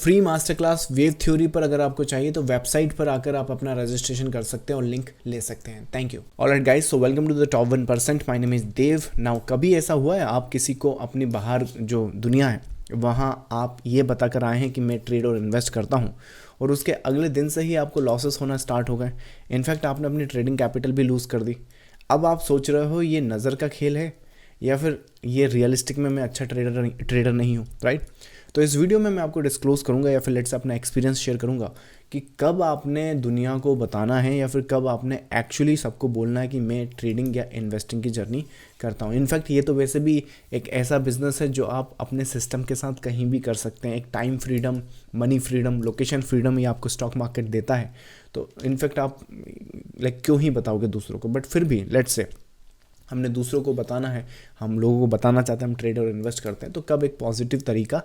Free master class wave theory पर अगर आपको चाहिए तो वेबसाइट पर आकर आप अपना रजिस्ट्रेशन कर सकते हैं और लिंक ले सकते हैं। Thank you. Alright guys, so welcome to the top 1%। My name is Dev. Now कभी ऐसा हुआ है आप किसी को अपनी बाहर जो दुनिया है वहाँ आप ये बताकर आए हैं कि मैं ट्रेड और इन्वेस्ट करता हूँ और उसके अगले दिन से ही आपको लॉसेस होना स्टार्ट हो गए? इनफैक्ट आपने अपनी ट्रेडिंग कैपिटल भी लूज़ कर दी। अब आप सोच रहे हो ये नज़र का खेल है या फिर ये रियलिस्टिक में मैं अच्छा ट्रेडर नहीं हूँ, राइट? तो इस वीडियो में मैं आपको डिस्क्लोज करूँगा या फिर लेट्स अपना एक्सपीरियंस शेयर करूँगा कि कब आपने दुनिया को बताना है या फिर कब आपने एक्चुअली सबको बोलना है कि मैं ट्रेडिंग या इन्वेस्टिंग की जर्नी करता हूँ। इनफैक्ट ये तो वैसे भी एक ऐसा बिजनेस है जो आप अपने सिस्टम के साथ कहीं भी कर सकते हैं। एक time freedom, money freedom, location freedom ये आपको स्टॉक मार्केट देता है। तो इनफैक्ट आप क्यों ही बताओगे दूसरों को? बट फिर भी लेट्स से हमने दूसरों को बताना है, हम लोगों को बताना चाहते हैं हम ट्रेड और इन्वेस्ट करते हैं, तो कब एक पॉजिटिव तरीका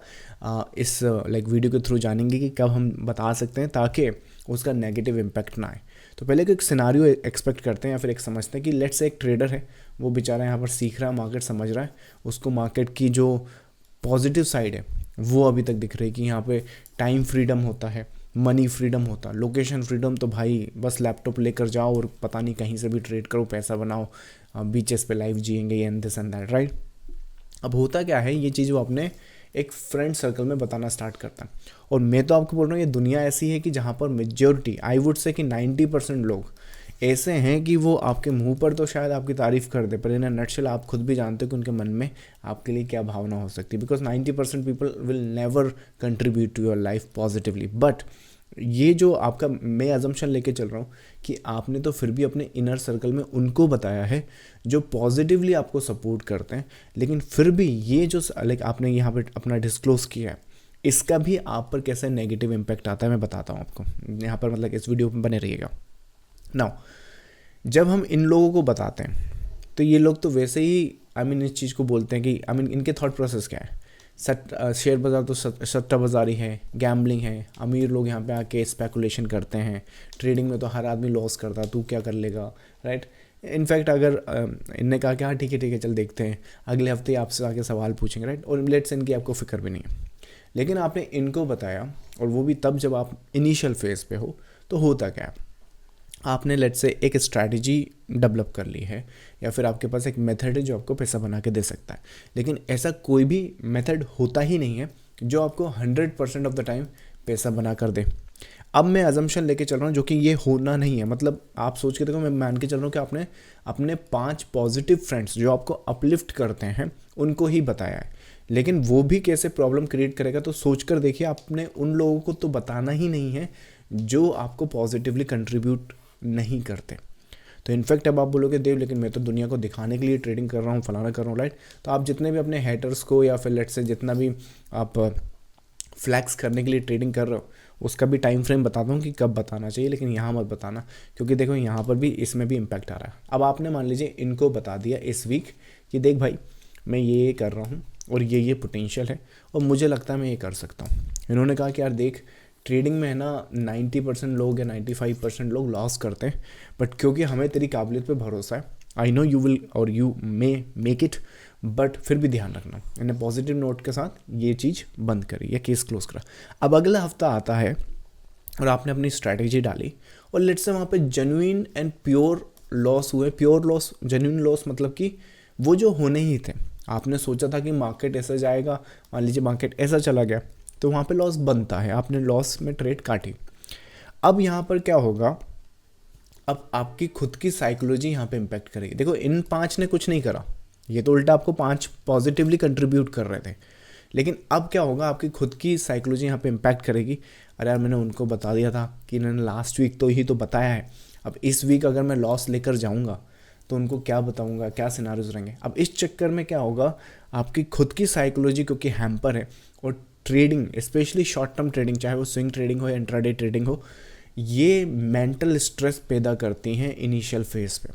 इस वीडियो के थ्रू जानेंगे कि कब हम बता सकते हैं ताकि उसका नेगेटिव इम्पैक्ट ना आए। तो पहले एक सिनारियो एक्सपेक्ट करते हैं या फिर एक समझते हैं कि लेट्स से एक ट्रेडर है, वो बेचारा यहाँ पर सीख रहा है, मार्केट समझ रहा है, उसको मार्केट की जो पॉजिटिव साइड है वो अभी तक दिख रही है कि यहाँ पे टाइम फ्रीडम होता है, मनी फ्रीडम होता है, लोकेशन फ्रीडम तो भाई बस लैपटॉप लेकर जाओ और पता नहीं कहीं से भी ट्रेड करो, पैसा बनाओ, बीचेस पे लाइफ जिएंगे and this and that, right? अब होता क्या है, ये चीज़ वो अपने एक फ्रेंड सर्कल में बताना स्टार्ट करता है। और मैं तो आपको बोल रहा हूँ ये दुनिया ऐसी है कि जहाँ पर मेजॉरिटी, आई वुड से कि 90% लोग ऐसे हैं कि वो आपके मुंह पर तो शायद आपकी तारीफ़ कर दे, पर इन नटशेल आप खुद भी जानते हो कि उनके मन में आपके लिए क्या भावना हो सकती है। Because 90% people will never contribute to your life positively. But ये जो आपका मैं अजम्पशन लेके चल रहा हूँ कि आपने तो फिर भी अपने इनर सर्कल में उनको बताया है जो पॉजिटिवली आपको सपोर्ट करते हैं, लेकिन फिर भी ये जो आपने यहाँ पे अपना डिस्क्लोज किया है, इसका भी आप पर कैसे नेगेटिव इम्पैक्ट आता है मैं बताता हूँ आपको। यहाँ पर इस वीडियो में बने रहिएगा। नाउ जब हम इन लोगों को बताते हैं तो ये लोग तो वैसे ही इस चीज़ को बोलते हैं कि इनके थॉट प्रोसेस क्या है, शेयर बाज़ार तो सट्टा बाज़ारी है, गैम्बलिंग है, अमीर लोग यहाँ पे आके स्पेकुलेशन करते हैं, ट्रेडिंग में तो हर आदमी लॉस करता है, तू क्या कर लेगा, राइट? इनफैक्ट अगर इनने कहा कि हाँ ठीक है चल देखते हैं, अगले हफ्ते आपसे आके सवाल पूछेंगे, राइट? और लेट्स इनकी आपको फिक्र भी नहीं है, लेकिन आपने इनको बताया और वो भी तब जब आप इनिशियल फेज़ पे हो। तो होता क्या है, आपने लेट्स से एक स्ट्रैटेजी डेवलप कर ली है या फिर आपके पास एक मेथड है जो आपको पैसा बना के दे सकता है, लेकिन ऐसा कोई भी मेथड होता ही नहीं है जो आपको 100% ऑफ द टाइम पैसा बना कर दे। अब मैं अजम्पशन लेके चल रहा हूँ जो कि ये होना नहीं है। मतलब आप सोच के देखो, मैं मान के चल रहा हूँ कि आपने अपने 5 पॉजिटिव फ्रेंड्स जो आपको अपलिफ्ट करते हैं उनको ही बताया है, लेकिन वो भी कैसे प्रॉब्लम क्रिएट करेगा। तो सोच कर देखिए, आपने उन लोगों को तो बताना ही नहीं है जो आपको पॉजिटिवली कंट्रीब्यूट नहीं करते। तो इनफैक्ट अब आप बोलोगे देव लेकिन मैं तो दुनिया को दिखाने के लिए ट्रेडिंग कर रहा हूँ, फलाना कर रहा हूँ, राइट? तो आप जितने भी अपने हेटर्स को या फिर लेट्स से जितना भी आप फ्लैक्स करने के लिए ट्रेडिंग कर रहे हो उसका भी टाइम फ्रेम बताता हूँ कि कब बताना चाहिए, लेकिन यहाँ मत बताना, क्योंकि देखो यहाँ पर भी इसमें भी इम्पैक्ट आ रहा है। अब आपने मान लीजिए इनको बता दिया इस वीक कि देख भाई मैं ये कर रहा हूँ और ये पोटेंशियल है और मुझे लगता है मैं ये कर सकता हूँ। इन्होंने कहा कि यार देख, ट्रेडिंग में है ना 90% लोग या 95% लोग लॉस करते हैं, बट क्योंकि हमें तेरी काबिलियत पे भरोसा है, आई नो यू विल और you may make it, but फिर भी ध्यान रखना। इन्हें पॉजिटिव नोट के साथ ये चीज़ बंद करी या केस क्लोज करा। अब अगला हफ्ता आता है और आपने अपनी स्ट्रैटेजी डाली और लेट्स से वहाँ पे जेन्युइन एंड प्योर लॉस हुए। प्योर लॉस, जेन्युइन लॉस मतलब कि वो जो होने ही थे। आपने सोचा था कि मार्केट ऐसा जाएगा, मान लीजिए मार्केट ऐसा चला गया, तो वहाँ पे लॉस बनता है, आपने लॉस में ट्रेड काटी। अब यहाँ पर क्या होगा, अब आपकी खुद की साइकोलॉजी यहाँ पे इम्पैक्ट करेगी। देखो इन 5 ने कुछ नहीं करा, ये तो उल्टा आपको 5 पॉजिटिवली कंट्रीब्यूट कर रहे थे, लेकिन अब क्या होगा, आपकी खुद की साइकोलॉजी यहाँ पे इम्पैक्ट करेगी। अरे यार मैंने उनको बता दिया था कि इन्होंने लास्ट वीक तो ही तो बताया है, अब इस वीक अगर मैं लॉस लेकर जाऊँगा तो उनको क्या बताऊँगा, क्या सिनारियोज रहेंगे। अब इस चक्कर में क्या होगा, आपकी खुद की साइकोलॉजी क्योंकि हैम्पर है, और trading specially short term trading, चाहे वो स्विंग ट्रेडिंग हो या इंट्राडे ट्रेडिंग हो, ये मेंटल स्ट्रेस पैदा करती हैं इनिशियल फेज पे।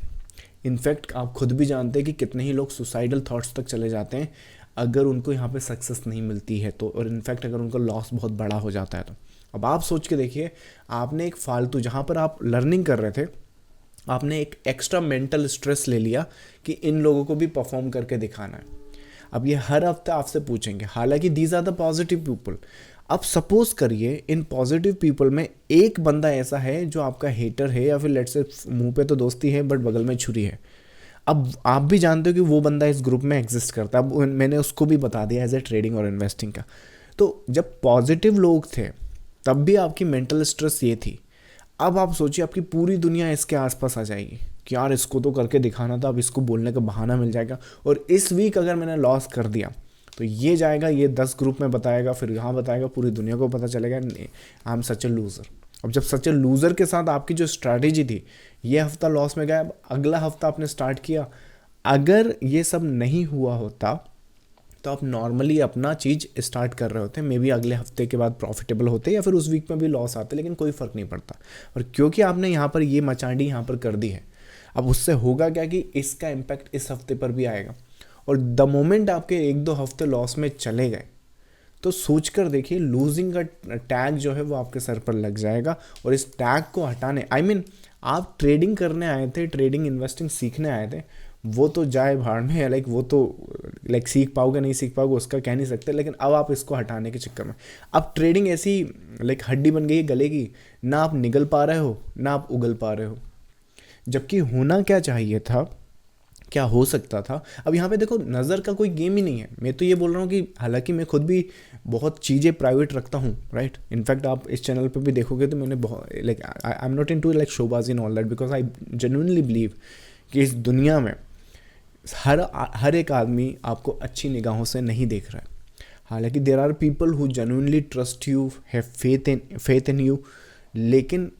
इनफैक्ट आप खुद भी जानते हैं कि कितने ही लोग सुसाइडल थॉट्स तक चले जाते हैं अगर उनको यहाँ पे सक्सेस नहीं मिलती है तो, और इनफैक्ट अगर उनका लॉस बहुत बड़ा हो जाता है तो। अब आप सोच के देखिए, आपने एक फालतू, जहाँ पर आप लर्निंग कर रहे थे, आपने एक एक्स्ट्रा मेंटल स्ट्रेस ले लिया कि इन लोगों को भी परफॉर्म करके दिखाना है। अब ये हर हफ्ते आपसे पूछेंगे, हालांकि these are the positive people. अब सपोज करिए इन पॉजिटिव पीपल में एक बंदा ऐसा है जो आपका हेटर है, या फिर लेट्स से मुंह पे तो दोस्ती है बट बगल में छुरी है। अब आप भी जानते हो कि वो बंदा इस ग्रुप में एग्जिस्ट करता है। अब मैंने उसको भी बता दिया एज ए ट्रेडिंग और इन्वेस्टिंग का। तो जब पॉजिटिव लोग थे तब भी आपकी मेंटल स्ट्रेस ये थी। अब आप सोचिए आपकी पूरी दुनिया इसके आसपास आ जाएगी कि यार इसको तो करके दिखाना था, अब इसको बोलने का बहाना मिल जाएगा, और इस वीक अगर मैंने लॉस कर दिया तो ये जाएगा, ये 10 ग्रुप में बताएगा, फिर यहाँ बताएगा, पूरी दुनिया को पता चलेगा I am such A loser. अब जब सच ए लूज़र के साथ आपकी जो स्ट्रैटेजी थी, ये हफ्ता लॉस में गया, अब अगला हफ्ता आपने स्टार्ट किया, अगर ये सब नहीं हुआ होता तो आप नॉर्मली अपना चीज़ स्टार्ट कर रहे होते, मे बी अगले हफ्ते के बाद प्रॉफिटेबल होते या फिर उस वीक में भी लॉस आते, लेकिन कोई फ़र्क नहीं पड़ता। और क्योंकि आपने यहाँ पर ये मचांडी यहाँ पर कर दी है, अब उससे होगा क्या कि इसका इम्पैक्ट इस हफ्ते पर भी आएगा। और द मोमेंट आपके 1-2 हफ्ते लॉस में चले गए तो सोच कर देखिए लूजिंग का टैग जो है वो आपके सर पर लग जाएगा। और इस टैग को हटाने आप ट्रेडिंग करने आए थे, ट्रेडिंग इन्वेस्टिंग सीखने आए थे, वो तो जाए भाड़ में, वो तो सीख पाओगे नहीं सीख पाओगे उसका कह नहीं सकते, लेकिन अब आप इसको हटाने के चक्कर में अब ट्रेडिंग ऐसी हड्डी बन गई है गले की, ना आप निगल पा रहे हो ना आप उगल पा रहे हो। जबकि होना क्या चाहिए था, क्या हो सकता था। अब यहाँ पे देखो नज़र का कोई गेम ही नहीं है। मैं तो ये बोल रहा हूँ कि हालांकि मैं खुद भी बहुत चीज़ें प्राइवेट रखता हूँ, राइट। इनफैक्ट आप इस चैनल पे भी देखोगे तो मैंने बहुत आई एम नॉट इनटू शोबाजी in all that, because I genuinely believe कि इस दुनिया में हर एक आदमी आपको अच्छी निगाहों से नहीं देख रहा है। हालांकि there are people who genuinely trust you, have faith in you, लेकिन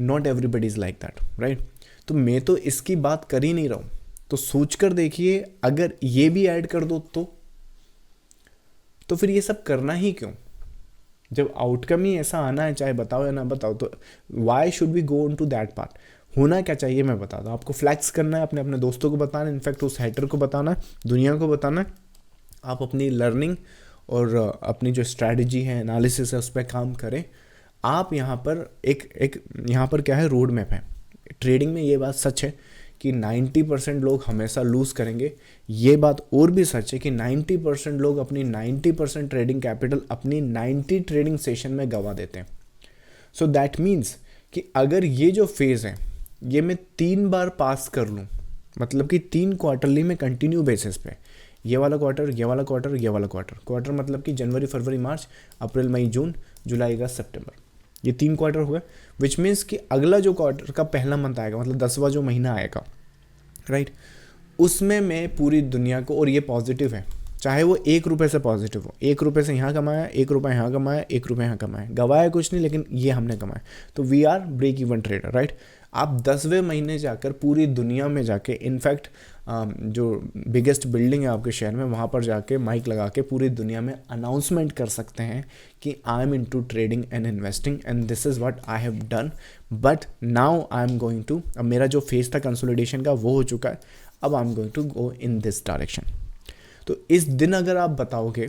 not everybody is like that, right. तो मैं तो इसकी बात कर ही नहीं रहा हूँ। तो सोच कर देखिए अगर ये भी ऐड कर दो तो फिर ये सब करना ही क्यों, जब आउटकम ही ऐसा आना है, चाहे बताओ या ना बताओ, तो why should we go on to that part. होना क्या चाहिए मैं बताता हूँ आपको। फ्लैक्स करना है, अपने अपने दोस्तों को बताना है, इनफैक्ट उस हेटर को बताना है, दुनिया को बताना है। आप अपनी लर्निंग और अपनी जो स्ट्रैटेजी है, एनालिसिस है, उस पर काम करें। आप यहाँ पर एक यहाँ पर क्या है, रोड मैप है। ट्रेडिंग में ये बात सच है कि 90% लोग हमेशा लूज़ करेंगे। ये बात और भी सच है कि 90% लोग अपनी 90% ट्रेडिंग कैपिटल अपनी 90 ट्रेडिंग सेशन में गंवा देते हैं। सो दैट मीन्स कि अगर ये जो फेज़ है ये मैं 3 बार पास कर लूँ, मतलब कि 3 क्वार्टरली में कंटिन्यू बेसिस पे, ये वाला क्वार्टर, ये वाला क्वार्टर, ये वाला क्वार्टर मतलब कि जनवरी, फरवरी, मार्च, अप्रैल, मई, जून, जुलाई, अगस्त, सितंबर, ये 3 क्वार्टर हो गए। विच मीन्स कि अगला जो क्वार्टर का पहला मंथ आएगा, मतलब 10वां जो महीना आएगा, राइट, उसमें मैं पूरी दुनिया को, और ये पॉजिटिव है, चाहे वो 1 रुपये से पॉजिटिव हो, 1 रुपये से यहाँ कमाया, 1 रुपये यहाँ कमाया, 1 रुपये यहाँ कमाया, गवाया कुछ नहीं, लेकिन ये हमने कमाया, तो we are break even trader, right. आप 10वें महीने जाकर पूरी दुनिया में जाके, इनफैक्ट जो बिगेस्ट बिल्डिंग है आपके शहर में, वहाँ पर जाके माइक लगा के पूरी दुनिया में अनाउंसमेंट कर सकते हैं कि I am into trading and investing and this is what I have done, but now I am going to, अब मेरा जो फेज था कंसोलिडेशन का वो हो चुका है, अब I am going to go in this direction. तो इस दिन अगर आप बताओगे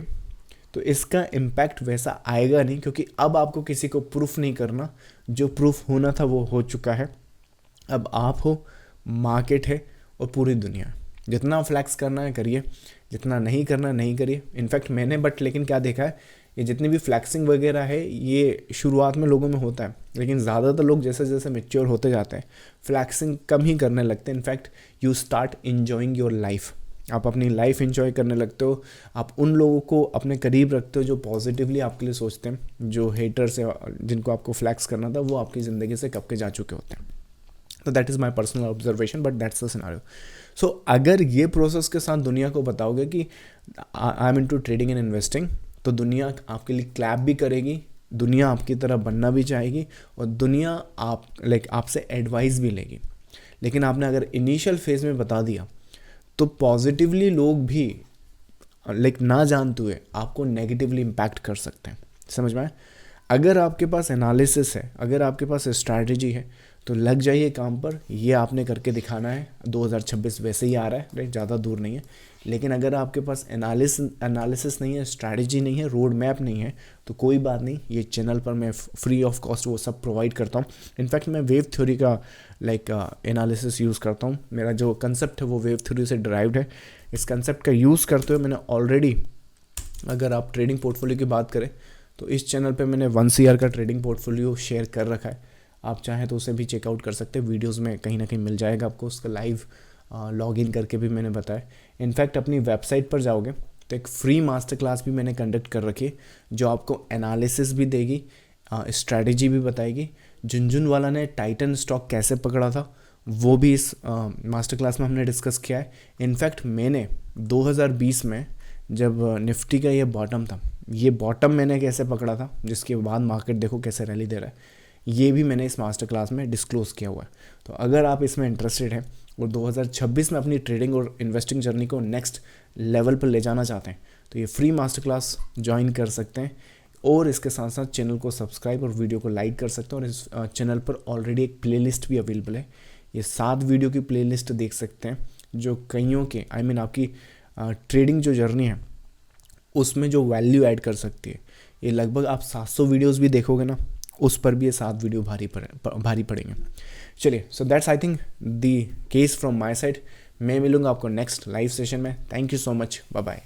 तो इसका इम्पैक्ट वैसा आएगा नहीं, क्योंकि अब आपको किसी को प्रूफ नहीं करना, जो प्रूफ होना था वो हो चुका है। अब आप हो, मार्केट है और पूरी दुनिया। जितना फ्लैक्स करना है करिए, जितना नहीं करना नहीं करिए। इनफैक्ट मैंने लेकिन क्या देखा है, ये जितनी भी फ्लैक्सिंग वगैरह है ये शुरुआत में लोगों में होता है, लेकिन ज़्यादातर लोग जैसे जैसे मैच्योर होते जाते हैं फ्लैक्सिंग कम ही करने लगते हैं। In fact you start enjoying your life, आप अपनी लाइफ एंजॉय करने लगते हो। आप उन लोगों को अपने करीब रखते हो जो पॉजिटिवली आपके लिए सोचते हैं। जो हेटर्स है जिनको आपको फ्लैक्स करना था वो आपकी ज़िंदगी से कब के जा चुके होते हैं। तो that is my personal observation, but that's the scenario. So अगर ये प्रोसेस के साथ दुनिया को बताओगे कि I am into trading and investing, तो दुनिया आपके लिए क्लैप भी करेगी, दुनिया आपकी तरह बनना भी चाहेगी, और दुनिया आपसे एडवाइस भी लेगी। लेकिन आपने अगर इनिशियल फेज में बता दिया तो पॉजिटिवली लोग भी ना जानते हुए आपको नेगेटिवली इम्पैक्ट कर सकते हैं। समझ में आए? अगर आपके पास एनालिसिस है, अगर आपके पास स्ट्रैटेजी है, तो लग जाइए काम पर। ये आपने करके दिखाना है। 2026 वैसे ही आ रहा है, राइट, ज़्यादा दूर नहीं है। लेकिन अगर आपके पास एनालिसिस नहीं है, स्ट्रैटेजी नहीं है, रोड मैप नहीं है, तो कोई बात नहीं, ये चैनल पर मैं फ्री ऑफ कॉस्ट वो सब प्रोवाइड करता हूँ। इनफैक्ट मैं वेव थ्योरी का एनालिसिस यूज़ करता हूँ। मेरा जो कंसेप्ट है वो वेव थ्योरी से ड्राइव्ड है। इस कंसेप्ट का यूज़ करते हुए मैंने ऑलरेडी, अगर आप ट्रेडिंग पोर्टफोलियो की बात करें तो इस चैनल पे मैंने 1 CR का ट्रेडिंग पोर्टफोलियो शेयर कर रखा है, आप चाहें तो उसे भी चेकआउट कर सकते हैं। वीडियोज़ में कहीं ना कहीं मिल जाएगा आपको, उसका लाइव लॉगिन करके भी मैंने बताया। इनफैक्ट अपनी वेबसाइट पर जाओगे तो एक फ्री मास्टर क्लास भी मैंने कंडक्ट कर रखी है, जो आपको एनालिसिस भी देगी, स्ट्रैटेजी भी बताएगी। झुनझुनवाला ने टाइटन स्टॉक कैसे पकड़ा था वो भी इस मास्टर क्लास में हमने डिस्कस किया है। इनफैक्ट मैंने 2020 में जब निफ्टी का ये बॉटम था, ये बॉटम मैंने कैसे पकड़ा था, जिसके बाद मार्केट देखो कैसे रैली दे रहा है, ये भी मैंने इस मास्टर क्लास में डिस्क्लोज़ किया हुआ है। तो अगर आप इसमें इंटरेस्टेड हैं और 2026 में अपनी ट्रेडिंग और इन्वेस्टिंग जर्नी को नेक्स्ट लेवल पर ले जाना चाहते हैं तो ये फ्री मास्टर क्लास ज्वाइन कर सकते हैं। और इसके साथ साथ चैनल को सब्सक्राइब और वीडियो को लाइक कर सकते हैं। और इस चैनल पर ऑलरेडी एक प्लेलिस्ट भी अवेलेबल है, ये 7 वीडियो की प्लेलिस्ट देख सकते हैं, जो कईयों के आपकी ट्रेडिंग जो जर्नी है उसमें जो वैल्यू ऐड कर सकती है। ये लगभग आप 700 वीडियोस भी देखोगे ना, उस पर भी ये 7 वीडियो भारी पड़ेंगे। चलिए, so that's I think the case from my side. मैं मिलूंगा आपको नेक्स्ट लाइव सेशन में। Thank you so much, bye bye.